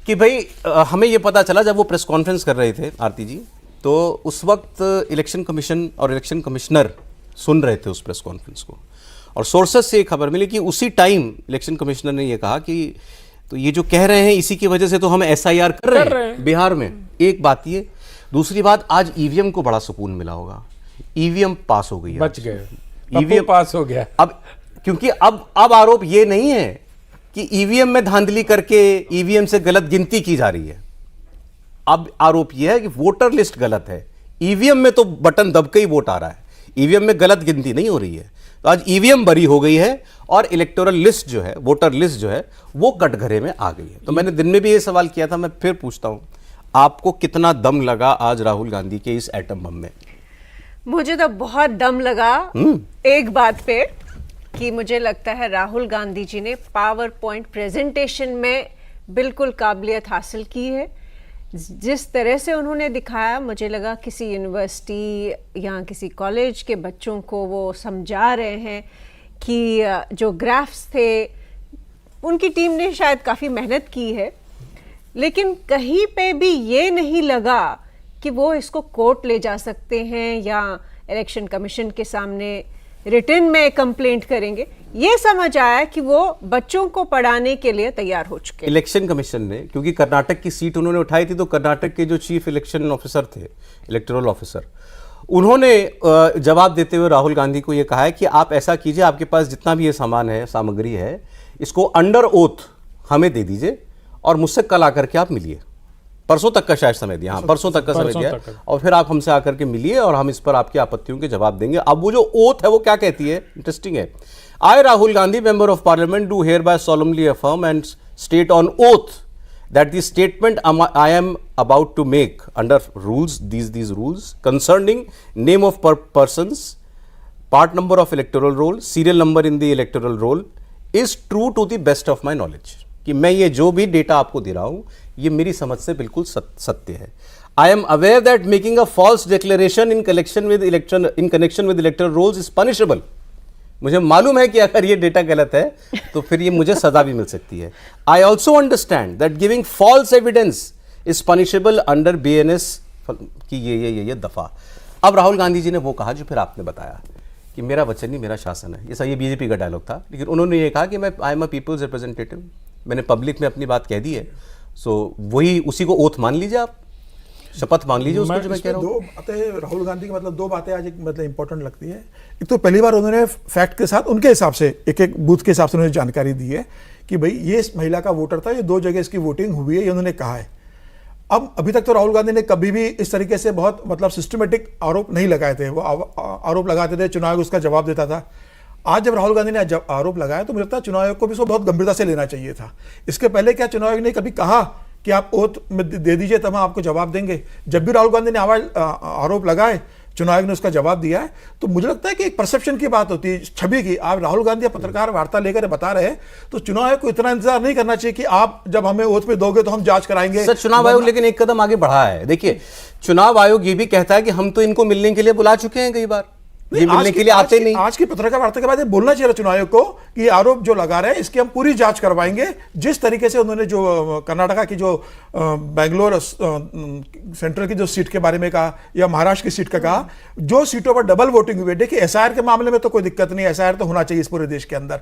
कि भाई हमें ये पता चला जब वो प्रेस कॉन्फ्रेंस कर रहे थे आरती जी, तो उस वक्त इलेक्शन कमीशन और इलेक्शन कमिश्नर सुन रहे थे उस प्रेस कॉन्फ्रेंस को, और सोर्सेस से खबर मिली कि उसी टाइम इलेक्शन कमिश्नर ने ये कहा कि तो ये जो कह रहे हैं इसी की वजह से तो हम एसआईआर कर रहे हैं बिहार में। एक बात ये, दूसरी बात आज ईवीएम को बड़ा सुकून मिला होगा, ईवीएम पास हो गई है, बच गए, ईवीएम पास हो गया। अब क्योंकि अब आरोप ये नहीं है कि ईवीएम में धांधली करके ईवीएम से गलत गिनती की जा रही है, अब आरोप यह है कि वोटर लिस्ट गलत है, ईवीएम में तो बटन दब के ही वोट आ रहा है, ईवीएम में गलत गिनती नहीं हो रही है। तो आज ईवीएम बरी हो गई है और इलेक्टोरल लिस्ट जो है, वोटर लिस्ट जो है, वो कटघरे में आ गई है। तो मैंने दिन में भी ये सवाल किया था, मैं फिर पूछता हूं, आपको कितना दम लगा आज राहुल गांधी के इस एटम बम में? मुझे तो बहुत दम लगा एक बात पे कि मुझे लगता है राहुल गांधी जी ने पावर पॉइंट प्रेजेंटेशन में बिल्कुल काबिलियत हासिल की है। जिस तरह से उन्होंने दिखाया, मुझे लगा किसी यूनिवर्सिटी या किसी कॉलेज के बच्चों को वो समझा रहे हैं कि जो ग्राफ्स थे, उनकी टीम ने शायद काफ़ी मेहनत की है, लेकिन कहीं पे भी ये नहीं लगा कि वो इसको कोर्ट ले जा सकते हैं या इलेक्शन कमीशन के सामने रिटर्न में कंप्लेंट करेंगे। ये समझ आया कि वो बच्चों को पढ़ाने के लिए तैयार हो चुके। इलेक्शन कमीशन ने, क्योंकि कर्नाटक की सीट उन्होंने उठाई थी, तो कर्नाटक के जो चीफ इलेक्शन ऑफिसर थे, इलेक्टोरल ऑफिसर, उन्होंने जवाब देते हुए राहुल गांधी को ये कहा है कि आप ऐसा कीजिए, आपके पास जितना भी ये सामान है, सामग्री है, इसको अंडर ओथ हमें दे दीजिए और मुझसे कल आकर के आप मिलिए। परसों तक का शायद समय दिया, हाँ परसों तक का समय दिया, और फिर आप हमसे आकर के मिलिए और हम इस पर आपकी आपत्तियों के जवाब देंगे। अब वो जो ओथ है वो क्या कहती है, इंटरेस्टिंग है। I, Rahul Gandhi, member of parliament, do hereby solemnly affirm and state on oath that the statement I am about to make under rules, these rules concerning name of persons, part number of electoral roll, serial number in the electoral roll is true to the best of my knowledge। कि मैं ये जो भी data आपको दे रहा हूं, ये मेरी समझ से बिल्कुल सत्य है। I am aware that making a false declaration in connection with electoral rolls is punishable। मुझे मालूम है कि अगर ये डेटा गलत है तो फिर ये मुझे सजा भी मिल सकती है। I also understand that giving false evidence is punishable under BNS की ये दफा। अब राहुल गांधी जी ने वो कहा जो फिर आपने बताया कि मेरा वचन ही मेरा शासन है। ये सही बीजेपी का डायलॉग था, लेकिन उन्होंने ये कहा कि मैं I am a people's representative, मैंने पब्लिक में अपनी बात कह दी है, सो वही उसी को ओथ मान लीजिए, आप शपथ मान लीजिए उसको जो मैं कह रहा हूँ। दो बातें राहुल गांधी की, मतलब दो बातें आज एक मतलब इंपॉर्टेंट लगती है। एक तो पहली बार उन्होंने फैक्ट के साथ उनके हिसाब से एक बूथ के हिसाब से उन्होंने जानकारी दी है कि भाई ये इस महिला का वोटर था, ये 2 जगह इसकी वोटिंग हुई है, ये उन्होंने कहा है। अब अभी तक तो राहुल गांधी ने कभी भी इस तरीके से बहुत मतलब सिस्टमेटिक आरोप नहीं लगाए थे। वो आरोप लगाते थे, चुनाव आयोग उसका जवाब देता था। आज जब राहुल गांधी ने आरोप लगाया तो मुझे लगता है चुनाव आयोग को भी इसको बहुत गंभीरता से लेना चाहिए था। इसके पहले क्या चुनाव आयोग ने कभी कहा कि आप ओथ में दे दीजिए तब हम आपको जवाब देंगे? जब भी राहुल गांधी ने आरोप लगाए, चुनाव आयोग ने उसका जवाब दिया है। तो मुझे लगता है कि एक परसेप्शन की बात होती है, छवि की। आप राहुल गांधी पत्रकार वार्ता लेकर बता रहे हैं तो चुनाव आयोग को इतना इंतजार नहीं करना चाहिए कि आप जब हमें ओथ पे दोगे तो हम जांच कराएंगे। सर, चुनाव आयोग लेकिन एक कदम आगे बढ़ा है। देखिए, चुनाव आयोग ये भी कहता है कि हम तो इनको मिलने के लिए बुला चुके हैं कई बार, ये मिलने के लिए आते नहीं। आज की पत्रकार वार्ता के बाद ये बोलना चाहिए चुनाव आयोग को कि आरोप जो लगा रहे हैं इसकी हम पूरी जांच करवाएंगे। जिस तरीके से उन्होंने जो कर्नाटका की जो बेंगलोर सेंट्रल की जो सीट के बारे में कहा या महाराष्ट्र की सीट का कहा, जो सीटों पर डबल वोटिंग हुई है, देखिए एसआईआर के मामले में तो कोई दिक्कत नहीं, एसआईआर तो होना चाहिए इस पूरे देश के अंदर।